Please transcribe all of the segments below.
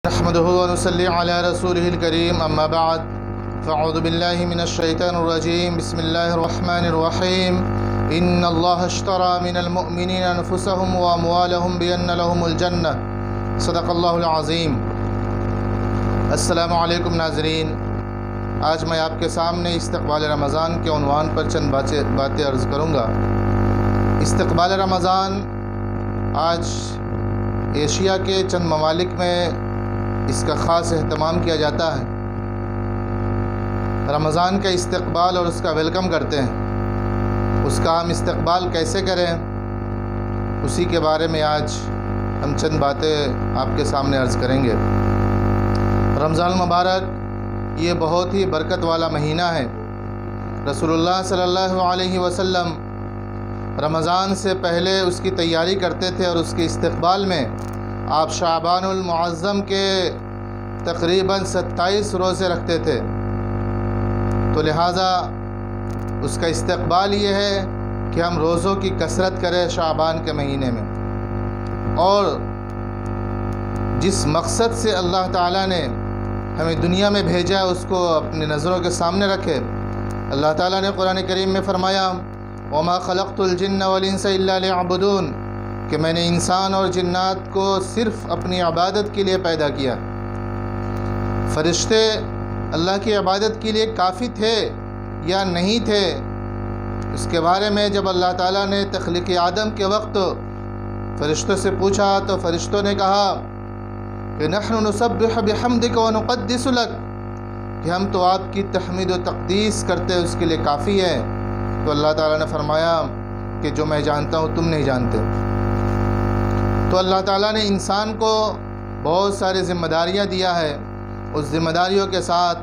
نحمده ونصلي على رسوله الكريم اما بعد فاعوذ بالله من الشيطان الرجيم بسم الله الرحمن الرحيم ان الله اشترى من المؤمنين انفسهم واموالهم بان لهم الجنة صدق اللہ العظیم۔ السلام علیکم ناظرین، آج میں آپ کے سامنے استقبال رمضان کے عنوان پر چند باتیں عرض کروں گا۔ استقبال رمضان آج ایشیا کے چند ممالک میں اس کا خاص اہتمام کیا جاتا ہے۔ رمضان کا استقبال اور اس کا ویلکم کرتے ہیں۔ اس کا ہم استقبال کیسے کریں، اسی کے بارے میں آج ہم چند باتیں آپ کے سامنے عرض کریں گے۔ رمضان المبارک یہ بہت ہی برکت والا مہینہ ہے۔ رسول اللہ صلی اللہ علیہ وسلم رمضان سے پہلے اس کی تیاری کرتے تھے اور اس کے استقبال میں آپ شعبان المعظم کے تقریباً 27 روزے رکھتے تھے، تو لہٰذا اس کا استقبال یہ ہے کہ ہم روزوں کی کثرت کریں شعبان کے مہینے میں، اور جس مقصد سے اللہ تعالیٰ نے ہمیں دنیا میں بھیجا ہے اس کو اپنی نظروں کے سامنے رکھے۔ اللہ تعالیٰ نے قرآن کریم میں فرمایا وَمَا خَلَقْتُ الْجِنَّ وَالْإِنسَ إِلَّا لِيَعْبُدُونَ، کہ میں نے انسان اور جنات کو صرف اپنی عبادت کے لیے پیدا کیا۔ فرشتے اللہ کی عبادت کے لیے کافی تھے یا نہیں تھے، اس کے بارے میں جب اللہ تعالیٰ نے تخلیق آدم کے وقت فرشتوں سے پوچھا تو فرشتوں نے کہا کہ نحن نسبح بحمدک ونقدس لک، کہ ہم تو آپ کی تحمید و تقدیس کرتے اس کے لیے کافی ہے۔ تو اللہ تعالیٰ نے فرمایا کہ جو میں جانتا ہوں تم نہیں جانتے۔ تو اللہ تعالیٰ نے انسان کو بہت ساری ذمہ داریاں دیا ہے، اس ذمہ داریوں کے ساتھ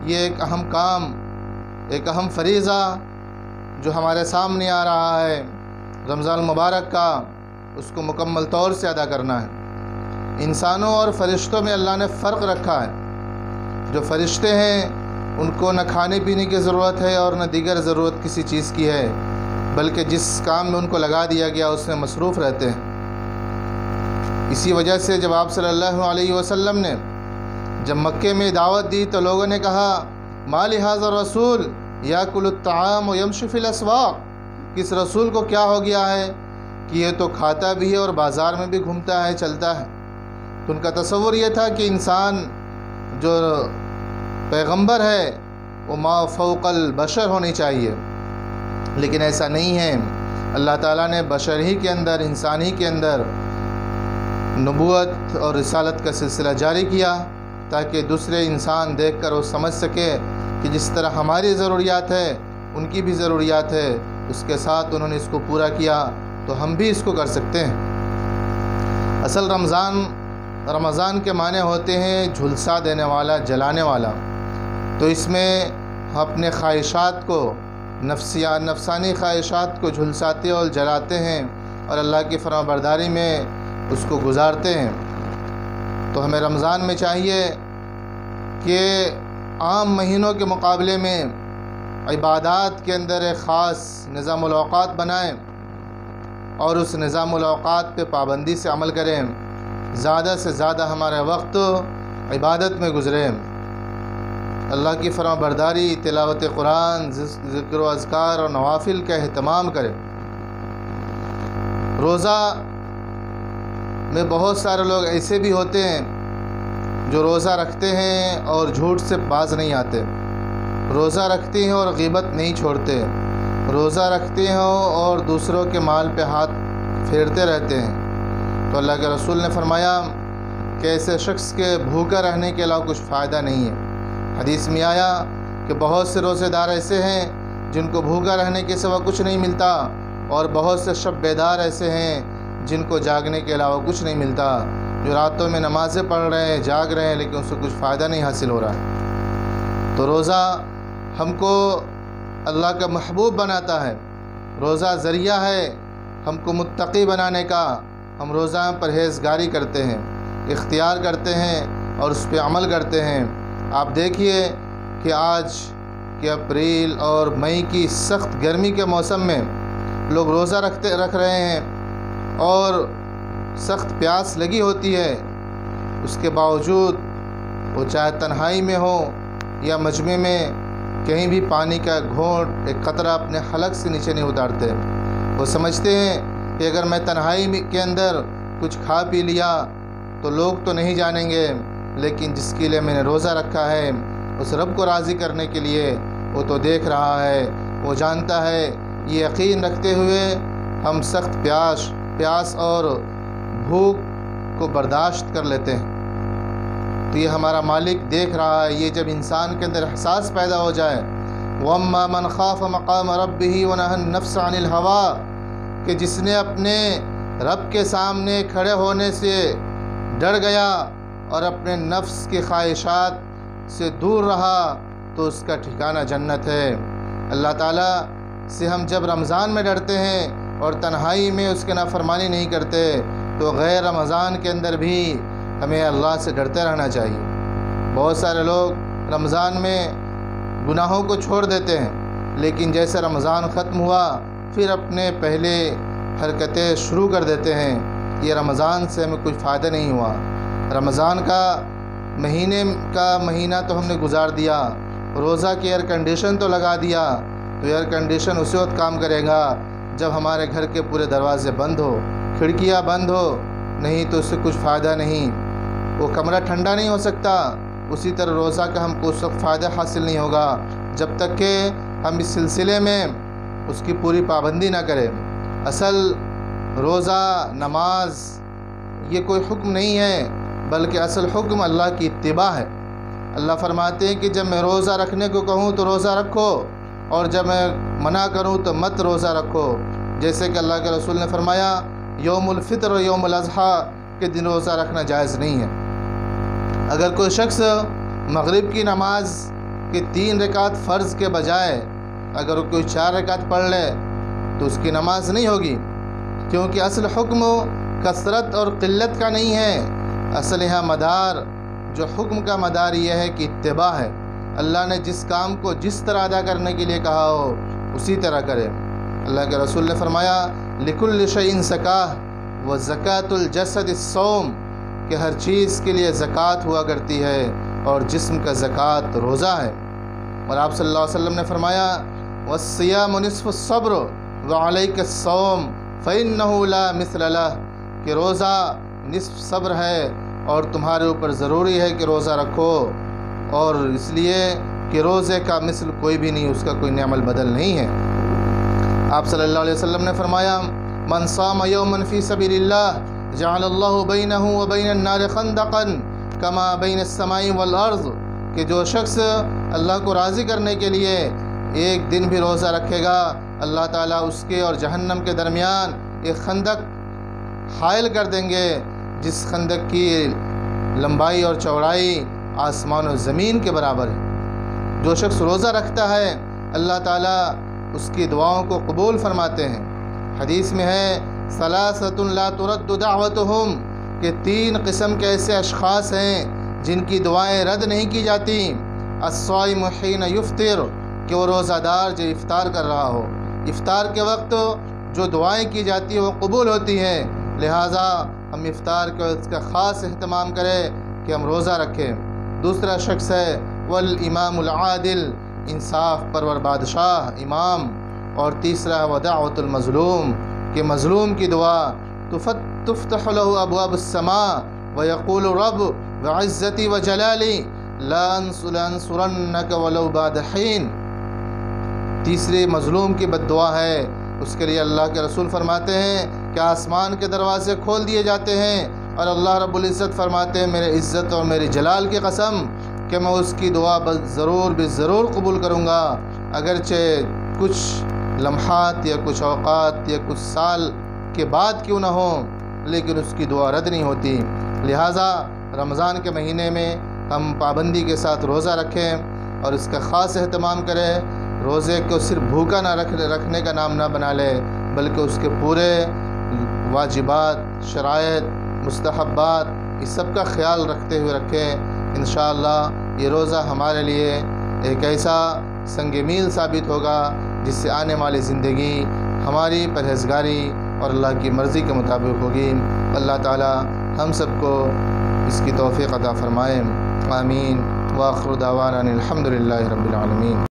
یہ ایک اہم کام، ایک اہم فریضہ جو ہمارے سامنے آ رہا ہے رمضان المبارک کا، اس کو مکمل طور سے ادا کرنا ہے۔ انسانوں اور فرشتوں میں اللہ نے فرق رکھا ہے۔ جو فرشتے ہیں ان کو نہ کھانے پینے کی ضرورت ہے اور نہ دیگر ضرورت کسی چیز کی ہے، بلکہ جس کام میں ان کو لگا دیا گیا اس میں مصروف رہتے ہیں۔ اسی وجہ سے جب آپ صلی اللہ علیہ وسلم نے جب مکے میں دعوت دی تو لوگوں نے کہا ما لہذا الرسول یاکل الطعام ویمشی فی الاسواق، کس رسول کو کیا ہو گیا ہے کہ یہ تو کھاتا بھی ہے اور بازار میں بھی گھومتا ہے، چلتا ہے۔ تو ان کا تصور یہ تھا کہ انسان جو پیغمبر ہے وہ ما فوق البشر ہونی چاہیے، لیکن ایسا نہیں ہے۔ اللہ تعالیٰ نے بشر ہی کے اندر، انسان ہی کے اندر نبوت اور رسالت کا سلسلہ جاری کیا تاکہ دوسرے انسان دیکھ کر وہ سمجھ سکے کہ جس طرح ہماری ضروریات ہے ان کی بھی ضروریات ہے، اس کے ساتھ انہوں نے اس کو پورا کیا تو ہم بھی اس کو کر سکتے ہیں۔ اصل رمضان کے معنی ہوتے ہیں جھلسا دینے والا، جلانے والا۔ تو اس میں ہم اپنے خواہشات کو، نفسانی خواہشات کو جھلساتے اور جلاتے ہیں اور اللہ کی فرما برداری میں اس کو گزارتے ہیں۔ تو ہمیں رمضان میں چاہیے کہ عام مہینوں کے مقابلے میں عبادات کے اندر ایک خاص نظام الاوقات بنائیں اور اس نظام الاوقات پہ پابندی سے عمل کریں، زیادہ سے زیادہ ہمارا وقت عبادت میں گزرے، اللہ کی فرما برداری، تلاوت قرآن، ذکر و اذکار اور نوافل کا اہتمام کریں۔ روزہ میں بہت سارے لوگ ایسے بھی ہوتے ہیں جو روزہ رکھتے ہیں اور جھوٹ سے باز نہیں آتے، روزہ رکھتے ہیں اور غیبت نہیں چھوڑتے، روزہ رکھتے ہیں اور دوسروں کے مال پہ ہاتھ پھیرتے رہتے ہیں۔ تو اللہ کے رسول نے فرمایا کہ ایسے شخص کے بھوکا رہنے کے علاوہ کچھ فائدہ نہیں ہے۔ حدیث میں آیا کہ بہت سے روزے دار ایسے ہیں جن کو بھوکا رہنے کے سوا کچھ نہیں ملتا، اور بہت سے شب بیدار ایسے ہیں جن کو جاگنے کے علاوہ کچھ نہیں ملتا، جو راتوں میں نمازیں پڑھ رہے ہیں، جاگ رہے ہیں، لیکن اس سے کچھ فائدہ نہیں حاصل ہو رہا ہے۔ تو روزہ ہم کو اللہ کا محبوب بناتا ہے، روزہ ذریعہ ہے ہم کو متقی بنانے کا۔ ہم روزہ میں پرہیزگاری کرتے ہیں، اختیار کرتے ہیں اور اس پہ عمل کرتے ہیں۔ آپ دیکھیے کہ آج کہ اپریل اور مئی کی سخت گرمی کے موسم میں لوگ روزہ رکھ رہے ہیں اور سخت پیاس لگی ہوتی ہے، اس کے باوجود وہ چاہے تنہائی میں ہو یا مجمع میں کہیں بھی پانی کا گھونٹ ایک قطرہ اپنے حلق سے نیچے نہیں اتارتے۔ وہ سمجھتے ہیں کہ اگر میں تنہائی کے اندر کچھ کھا پی لیا تو لوگ تو نہیں جانیں گے، لیکن جس کے لیے میں نے روزہ رکھا ہے اس رب کو راضی کرنے کے لیے وہ تو دیکھ رہا ہے، وہ جانتا ہے۔ یہ یقین رکھتے ہوئے ہم سخت پیاس اور بھوک کو برداشت کر لیتے ہیں، تو یہ ہمارا مالک دیکھ رہا ہے۔ یہ جب انسان کے اندر احساس پیدا ہو جائے، وَأَمَّا مَنْ خَافَ مَقَامَ رَبِّهِ وَنَهَى النَّفْسَ عَنِ الْهَوَىٰ، کہ جس نے اپنے رب کے سامنے کھڑے ہونے سے ڈر گیا اور اپنے نفس کی خواہشات سے دور رہا تو اس کا ٹھکانہ جنت ہے۔ اللہ تعالیٰ سے ہم جب رمضان میں ڈرتے ہیں اور تنہائی میں اس کے نافرمانی نہیں کرتے، تو غیر رمضان کے اندر بھی ہمیں اللہ سے ڈرتے رہنا چاہیے۔ بہت سارے لوگ رمضان میں گناہوں کو چھوڑ دیتے ہیں، لیکن جیسے رمضان ختم ہوا پھر اپنے پہلے حرکتیں شروع کر دیتے ہیں۔ یہ رمضان سے ہمیں کچھ فائدہ نہیں ہوا۔ رمضان کا مہینہ تو ہم نے گزار دیا، روزہ کی ایئر کنڈیشن تو لگا دیا، تو ایئر کنڈیشن اسی وقت کام کرے گا جب ہمارے گھر کے پورے دروازے بند ہو، کھڑکیاں بند ہو، نہیں تو اس سے کچھ فائدہ نہیں۔ وہ کمرہ ٹھنڈا نہیں ہو سکتا، اسی طرح روزہ کا ہم کو اس وقت فائدہ حاصل نہیں ہوگا جب تک کہ ہم اس سلسلے میں اس کی پوری پابندی نہ کریں۔ اصل روزہ نماز یہ کوئی حکم نہیں ہے، بلکہ اصل حکم اللہ کی اتباع ہے۔ اللہ فرماتے ہیں کہ جب میں روزہ رکھنے کو کہوں تو روزہ رکھو، اور جب میں منع کروں تو مت روزہ رکھو۔ جیسے کہ اللہ کے رسول نے فرمایا یوم الفطر اور یوم الاضحیٰ کے دن روزہ رکھنا جائز نہیں ہے۔ اگر کوئی شخص مغرب کی نماز کے 3 رکعت فرض کے بجائے اگر کوئی 4 رکعت پڑھ لے تو اس کی نماز نہیں ہوگی، کیونکہ اصل حکم کثرت اور قلت کا نہیں ہے۔ اصل یہاں مدار جو حکم کا مدار یہ ہے کہ اتباع ہے۔ اللہ نے جس کام کو جس طرح ادا کرنے کے لیے کہا ہو اسی طرح کرے۔ اللہ کے رسول نے فرمایا لِكُلِّ شَيْءٍ زَكَاةٌ وَزَكَاةُ الْجَسَدِ الصَّوْمُ، کہ ہر چیز کے لیے زکوٰۃ ہوا کرتی ہے اور جسم کا زکوٰۃ روزہ ہے۔ اور آپ صلی اللہ علیہ وسلم نے فرمایا وَالصِّيَامُ نِصْفُ الصَّبْرِ وَعَلَيْكَ الصَّوْمُ فَإِنَّهُ لَا مِثْلَ لَهُ، کہ روزہ نصف صبر ہے اور تمہارے اوپر ضروری ہے کہ روزہ رکھو، اور اس لیے کہ روزے کا مثل کوئی بھی نہیں، اس کا کوئی نعم البدل نہیں ہے۔ آپ صلی اللہ علیہ وسلم نے فرمایا من صام یوما فی سبیل اللہ جعل اللہ بینہ وبین النار خندقا کما بین السماء والارض، کہ جو شخص اللہ کو راضی کرنے کے لیے ایک دن بھی روزہ رکھے گا، اللہ تعالیٰ اس کے اور جہنم کے درمیان ایک خندق حائل کر دیں گے، جس خندق کی لمبائی اور چوڑائی آسمان و زمین کے برابر ہے۔ جو شخص روزہ رکھتا ہے اللہ تعالیٰ اس کی دعاؤں کو قبول فرماتے ہیں۔ حدیث میں ہے ثلاثۃ لا ترد دعوتہم، کہ 3 قسم کے ایسے اشخاص ہیں جن کی دعائیں رد نہیں کی جاتی۔ الصائم حین یفطر، کہ وہ روزہ دار جو افطار کر رہا ہو، افطار کے وقت جو دعائیں کی جاتی ہیں وہ قبول ہوتی ہیں، لہٰذا ہم افطار کے وقت کا خاص اہتمام کریں کہ ہم روزہ رکھیں۔ دوسرا شخص ہے والامام العادل، انصاف پرور بادشاہ امام، اور تیسرا ودعوۃ المظلوم، کہ مظلوم کی دعا تفتح له ابواب السماء ويقول رب وعزتی وجلالی لانصرنک ولو بعد حین۔ تیسرے مظلوم کی بد دعا ہے، اس کے لیے اللہ کے رسول فرماتے ہیں کہ آسمان کے دروازے کھول دیے جاتے ہیں، اور اللہ رب العزت فرماتے ہیں میرے عزت اور میری جلال کی قسم کہ میں اس کی دعا ضرور قبول کروں گا، اگرچہ کچھ لمحات یا کچھ اوقات یا کچھ سال کے بعد کیوں نہ ہوں، لیکن اس کی دعا رد نہیں ہوتی۔ لہٰذا رمضان کے مہینے میں ہم پابندی کے ساتھ روزہ رکھیں اور اس کا خاص اہتمام کریں۔ روزے کو صرف بھوکا نہ رکھنے کا نام نہ بنا لے، بلکہ اس کے پورے واجبات، شرائط، مستحبات، اس سب کا خیال رکھتے ہوئے رکھیں۔ انشاءاللہ یہ روزہ ہمارے لیے ایک ایسا سنگ میل ثابت ہوگا جس سے آنے والی زندگی ہماری پرہیزگاری اور اللہ کی مرضی کے مطابق ہوگی۔ اللہ تعالی ہم سب کو اس کی توفیق عطا فرمائے۔ آمین۔ وآخر دعوانا الحمدللہ رب العالمین۔